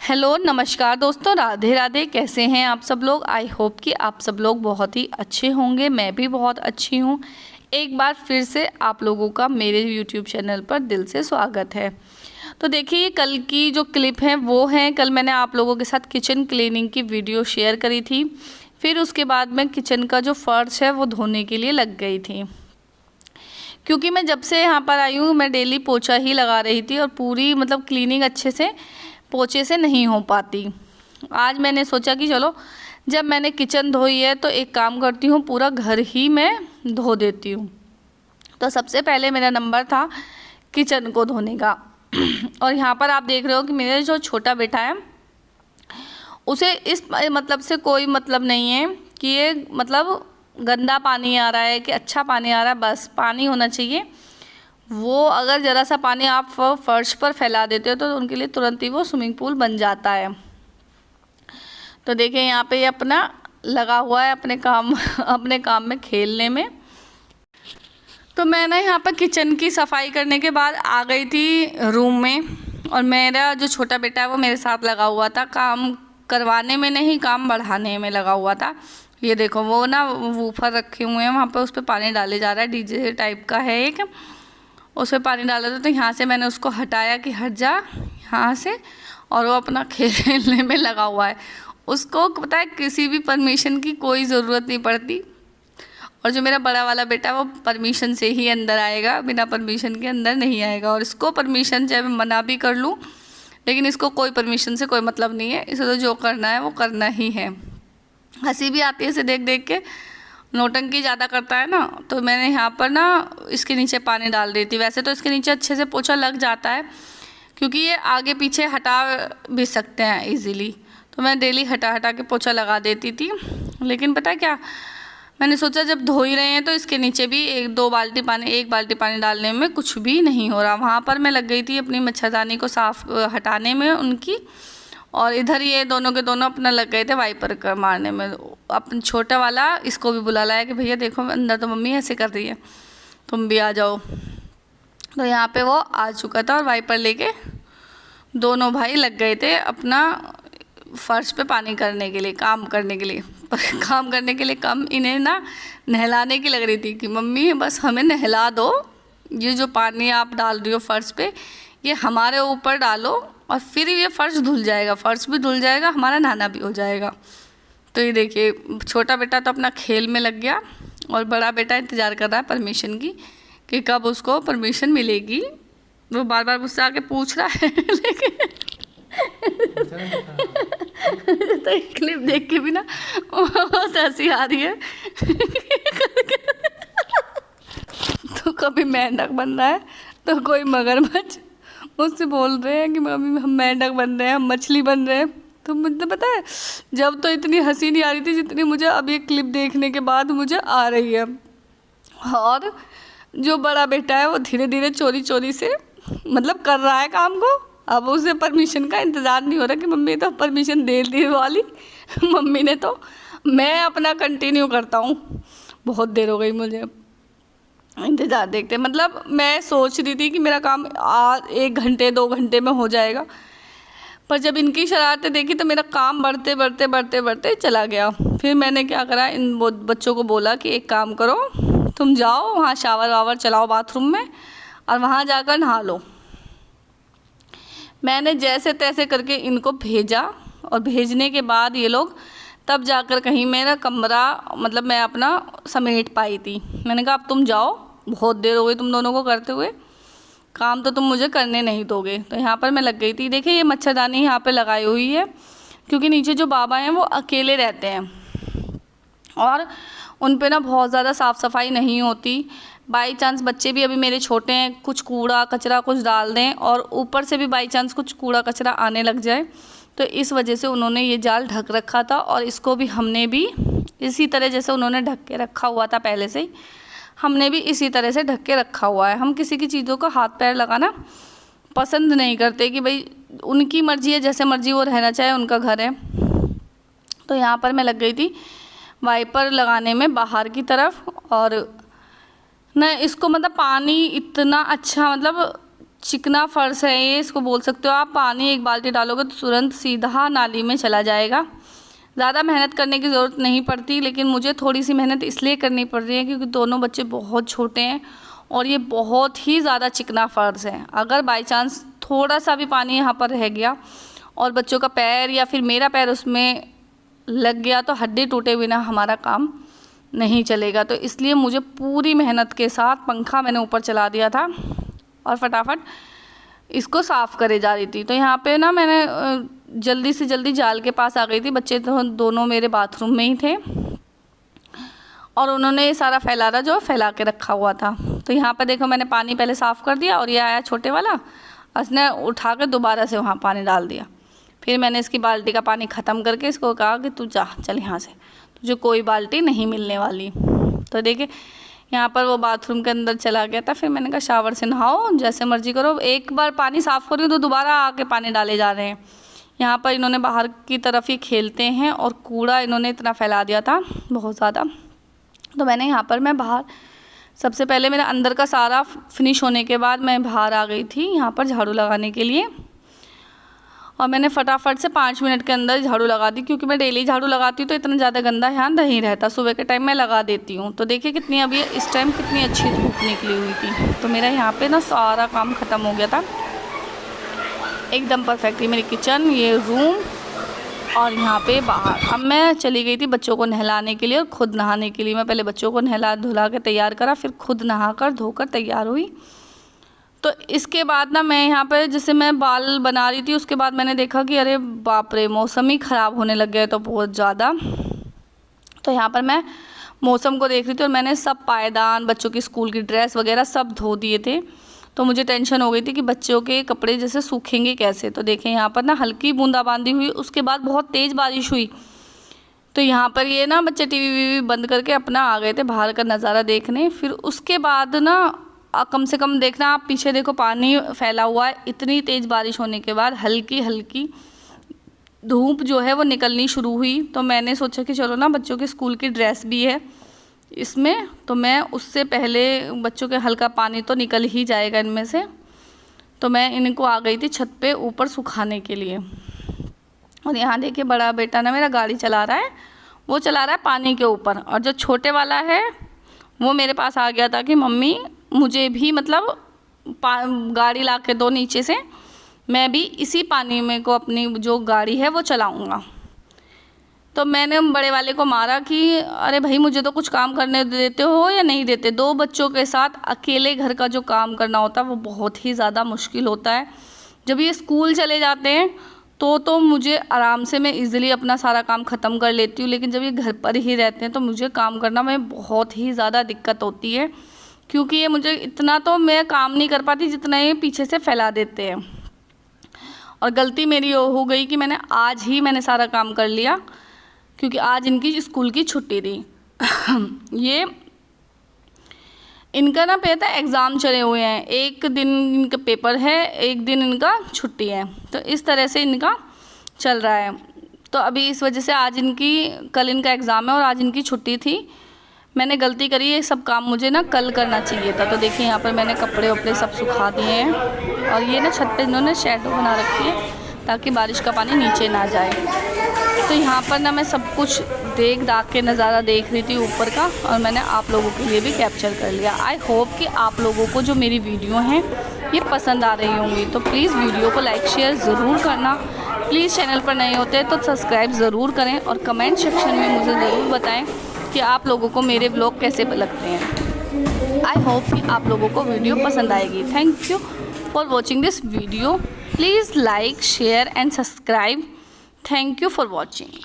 Hello नमस्कार दोस्तों, राधे राधे। कैसे हैं आप सब लोग? आई होप कि आप सब लोग बहुत ही अच्छे होंगे। मैं भी बहुत अच्छी हूँ। एक बार फिर से आप लोगों का मेरे यूट्यूब चैनल पर दिल से स्वागत है। तो देखिए, कल की जो क्लिप है वो है, कल मैंने आप लोगों के साथ किचन क्लीनिंग की वीडियो शेयर करी थी। फिर उसके बाद मैं किचन का जो फर्श है वो धोने के लिए लग गई थी, क्योंकि मैं जब से यहाँ पर आई हूँ मैं डेली पोछा ही लगा रही थी और पूरी क्लीनिंग अच्छे से पोछे से नहीं हो पाती। आज मैंने सोचा कि चलो, जब मैंने किचन धोई है तो एक काम करती हूँ, पूरा घर ही मैं धो देती हूँ। तो सबसे पहले मेरा नंबर था किचन को धोने का। और यहाँ पर आप देख रहे हो कि मेरा जो छोटा बेटा है उसे इस से कोई मतलब नहीं है कि ये गंदा पानी आ रहा है कि अच्छा पानी आ रहा है। बस पानी होना चाहिए। वो अगर ज़रा सा पानी आप फर्श पर फैला देते हो तो उनके लिए तुरंत ही वो स्विमिंग पूल बन जाता है। तो देखिए, यहाँ पे ये अपना लगा हुआ है अपने काम में, खेलने में। तो मैं ना यहाँ पर किचन की सफाई करने के बाद आ गई थी रूम में, और मेरा जो छोटा बेटा है वो मेरे साथ लगा हुआ था। काम करवाने में नहीं, काम बढ़ाने में लगा हुआ था। ये देखो, वो ना वूफर रखे हुए हैं वहाँ पर, उस पर पानी डाले जा रहा है। डीजे टाइप का है एक, उसमें पानी डाला था। तो यहाँ से मैंने उसको हटाया कि हट जा यहाँ से, और वो अपना खेलने में लगा हुआ है। उसको पता है किसी भी परमिशन की कोई ज़रूरत नहीं पड़ती। और जो मेरा बड़ा वाला बेटा वो परमिशन से ही अंदर आएगा, बिना परमिशन के अंदर नहीं आएगा। और इसको परमिशन चाहे मैं मना भी कर लूँ, लेकिन इसको कोई परमिशन से कोई मतलब नहीं है। इसे तो जो करना है वो करना ही है। हंसी भी आती है इसे देख देख के, नौटंकी ज़्यादा करता है ना। तो मैंने यहाँ पर ना इसके नीचे पानी डाल रही थी। वैसे तो इसके नीचे अच्छे से पोछा लग जाता है, क्योंकि ये आगे पीछे हटा भी सकते हैं इजीली। तो मैं डेली हटा हटा के पोछा लगा देती थी। लेकिन पता है क्या, मैंने सोचा जब धो ही रहे हैं तो इसके नीचे भी एक बाल्टी पानी डालने में कुछ भी नहीं हो रहा। वहाँ पर मैं लग गई थी अपनी मच्छरदानी को साफ हटाने में उनकी, और इधर ये दोनों के दोनों अपना लग गए थे वाइपर कर मारने में। अपना छोटा वाला इसको भी बुला लाया कि भैया देखो अंदर तो मम्मी ऐसे कर रही है, तुम भी आ जाओ। तो यहाँ पे वो आ चुका था और वाइपर लेके दोनों भाई लग गए थे अपना फर्श पे पानी करने के लिए, काम करने के लिए। पर काम करने के लिए कम, इन्हें ना नहलाने की लग रही थी कि मम्मी बस हमें नहला दो, ये जो पानी आप डाल रही हो फर्श पे ये हमारे ऊपर डालो और फिर ये फर्श धुल जाएगा, फर्श भी धुल जाएगा, हमारा नहाना भी हो जाएगा। तो ये देखिए, छोटा बेटा तो अपना खेल में लग गया और बड़ा बेटा इंतज़ार कर रहा है परमिशन की कि कब उसको परमिशन मिलेगी। वो बार बार मुझसे आके पूछ रहा है लेकिन तो एक क्लिप देख के भी ना बहुत हंसी आ रही है। तो कभी मेंढक बन रहा है तो कोई मगरमच्छ। मुझसे बोल रहे हैं कि मम्मी हम मेंढक बन रहे हैं, हम मछली बन रहे हैं। तो मुझे पता है, जब तो इतनी हंसी नहीं आ रही थी जितनी मुझे अब ये क्लिप देखने के बाद मुझे आ रही है। और जो बड़ा बेटा है वो धीरे धीरे चोरी चोरी से कर रहा है काम को। अब उसे परमिशन का इंतज़ार नहीं हो रहा कि मम्मी तो परमिशन दे दी वाली मम्मी ने। तो मैं अपना कंटिन्यू करता हूँ। बहुत देर हो गई मुझे इंतज़ार देखते। मैं सोच रही थी कि मेरा काम 1 घंटे 2 घंटे में हो जाएगा, पर जब इनकी शरारतें देखी तो मेरा काम बढ़ते बढ़ते बढ़ते बढ़ते चला गया। फिर मैंने क्या करा, इन बच्चों को बोला कि एक काम करो, तुम जाओ वहाँ शावर वावर चलाओ बाथरूम में और वहाँ जाकर नहा लो। मैंने जैसे तैसे करके इनको भेजा, और भेजने के बाद ये लोग तब जाकर कहीं मेरा कमरा मैं अपना समेट पाई थी। मैंने कहा अब तुम जाओ, बहुत देर हो गई तुम दोनों को करते हुए, काम तो तुम मुझे करने नहीं दोगे। तो यहाँ पर मैं लग गई थी। देखिए, ये मच्छरदानी यहाँ पे लगाई हुई है क्योंकि नीचे जो बाबा हैं वो अकेले रहते हैं और उन पे ना बहुत ज़्यादा साफ़ सफाई नहीं होती। बाई चांस बच्चे भी अभी मेरे छोटे हैं, कुछ कूड़ा कचरा कुछ डाल दें और ऊपर से भी बाई चांस कुछ कूड़ा कचरा आने लग जाए, तो इस वजह से उन्होंने ये जाल ढक रखा था। और इसको भी हमने भी इसी तरह, जैसे उन्होंने ढक के रखा हुआ था पहले से ही, हमने भी इसी तरह से ढक के रखा हुआ है। हम किसी की चीज़ों का हाथ पैर लगाना पसंद नहीं करते कि भाई उनकी मर्ज़ी है, जैसे मर्ज़ी वो रहना चाहे, उनका घर है। तो यहाँ पर मैं लग गई थी वाइपर लगाने में बाहर की तरफ। और न इसको पानी इतना अच्छा चिकना फर्श है ये, इसको बोल सकते हो आप। पानी 1 बाल्टी डालोगे तो तुरंत सीधा नाली में चला जाएगा। ज़्यादा मेहनत करने की ज़रूरत नहीं पड़ती, लेकिन मुझे थोड़ी सी मेहनत इसलिए करनी पड़ रही है क्योंकि दोनों बच्चे बहुत छोटे हैं और ये बहुत ही ज़्यादा चिकना फर्श है। अगर बाई चांस थोड़ा सा भी पानी यहाँ पर रह गया और बच्चों का पैर या फिर मेरा पैर उसमें लग गया तो हड्डी टूटे बिना हमारा काम नहीं चलेगा। तो इसलिए मुझे पूरी मेहनत के साथ पंखा मैंने ऊपर चला दिया था और फटाफट इसको साफ़ करे जा रही थी। तो यहाँ पे ना मैंने जल्दी से जल्दी जाल के पास आ गई थी। बच्चे तो दोनों मेरे बाथरूम में ही थे और उन्होंने ये सारा फैलाना जो फैला के रखा हुआ था। तो यहाँ पे देखो मैंने पानी पहले साफ़ कर दिया और ये आया छोटे वाला, उसने उठा के दोबारा से वहाँ पानी डाल दिया। फिर मैंने इसकी बाल्टी का पानी ख़त्म करके इसको कहा कि तू जा, चल यहाँ से, तुझे कोई बाल्टी नहीं मिलने वाली। तो देखिए यहाँ पर वो बाथरूम के अंदर चला गया था। फिर मैंने कहा शावर से नहाओ, जैसे मर्जी करो। एक बार पानी साफ़ करी तो दोबारा आके पानी डाले जा रहे हैं। यहाँ पर इन्होंने बाहर की तरफ ही खेलते हैं और कूड़ा इन्होंने इतना फैला दिया था बहुत ज़्यादा। तो मैंने यहाँ पर मैं बाहर सबसे पहले मेरा अंदर का सारा फिनिश होने के बाद मैं बाहर आ गई थी यहाँ पर झाड़ू लगाने के लिए और मैंने फटाफट से 5 मिनट के अंदर झाड़ू लगा दी, क्योंकि मैं डेली झाड़ू लगाती हूँ तो इतना ज़्यादा गंदा यहाँ नहीं रहता। सुबह के टाइम मैं लगा देती हूँ। तो देखिए कितनी अभी इस टाइम कितनी अच्छी धूप निकली हुई थी। तो मेरा यहाँ पे ना सारा काम ख़त्म हो गया था एकदम परफेक्टली। मेरी किचन, ये रूम और यहाँ पे बाहर। अब मैं चली गई थी बच्चों को नहलाने के लिए और ख़ुद नहाने के लिए। मैं पहले बच्चों को नहला धुला के तैयार करा, फिर खुद नहा कर धोकर तैयार हुई। तो इसके बाद ना मैं यहाँ पे जैसे मैं बाल बना रही थी, उसके बाद मैंने देखा कि अरे बाप रे मौसम ही ख़राब होने लग गया है तो बहुत ज़्यादा। तो यहाँ पर मैं मौसम को देख रही थी और मैंने सब पायदान, बच्चों की स्कूल की ड्रेस वगैरह सब धो दिए थे। तो मुझे टेंशन हो गई थी कि बच्चों के कपड़े जैसे सूखेंगे कैसे। तो देखें यहाँ पर ना हल्की बूंदाबांदी हुई, उसके बाद बहुत तेज़ बारिश हुई। तो यहाँ पर ये ना बच्चे टीवी वीवी बंद करके अपना आ गए थे बाहर का नज़ारा देखने। फिर उसके बाद ना कम से कम देखना आप पीछे देखो पानी फैला हुआ है। इतनी तेज़ बारिश होने के बाद हल्की हल्की धूप जो है वो निकलनी शुरू हुई। तो मैंने सोचा कि चलो ना बच्चों के स्कूल की ड्रेस भी है इसमें, तो मैं उससे पहले बच्चों के हल्का पानी तो निकल ही जाएगा इनमें से। तो मैं इनको आ गई थी छत पे ऊपर सुखाने के लिए। और यहाँ देखिए बड़ा बेटा ना मेरा गाड़ी चला रहा है, वो चला रहा है पानी के ऊपर। और जो छोटे वाला है वो मेरे पास आ गया था कि मम्मी मुझे भी मतलब गाड़ी ला के दो नीचे से, मैं भी इसी पानी में को अपनी जो गाड़ी है वो चलाऊँगा। तो मैंने बड़े वाले को मारा कि अरे भाई मुझे तो कुछ काम करने देते हो या नहीं देते। 2 बच्चों के साथ अकेले घर का जो काम करना होता है वो बहुत ही ज़्यादा मुश्किल होता है। जब ये स्कूल चले जाते हैं तो मुझे आराम से मैं इजीली अपना सारा काम ख़त्म कर लेती हूँ, लेकिन जब ये घर पर ही रहते हैं तो मुझे काम करना में बहुत ही ज़्यादा दिक्कत होती है, क्योंकि ये मुझे इतना तो मैं काम नहीं कर पाती जितना ये पीछे से फैला देते हैं। और गलती मेरी हो गई कि मैंने सारा काम कर लिया, क्योंकि आज इनकी स्कूल की छुट्टी थी। ये इनका ना पता एग्ज़ाम चले हुए हैं, एक दिन इनका पेपर है, एक दिन इनका छुट्टी है। तो इस तरह से इनका चल रहा है। तो अभी इस वजह से आज कल इनका एग्ज़ाम है और आज इनकी छुट्टी थी। मैंने गलती करी, ये सब काम मुझे ना कल करना चाहिए था। तो देखिए यहाँ पर मैंने कपड़े वपड़े सब सुखा दिए हैं और ये ना छत पे इन्होंने शैडो बना रखी है ताकि बारिश का पानी नीचे ना जाए। तो यहाँ पर ना मैं सब कुछ देख दाख के नज़ारा देख रही थी ऊपर का, और मैंने आप लोगों के लिए भी कैप्चर कर लिया। आई होप कि आप लोगों को जो मेरी वीडियो हैं ये पसंद आ रही होंगी। तो प्लीज़ वीडियो को लाइक शेयर ज़रूर करना। प्लीज़ चैनल पर नए होते हैं तो सब्सक्राइब ज़रूर करें और कमेंट सेक्शन में मुझे ज़रूर बताएं कि आप लोगों को मेरे ब्लॉग कैसे लगते हैं। आई होप कि आप लोगों को वीडियो पसंद आएगी। Thank you for watching this video. Please like share and subscribe. Thank you for watching.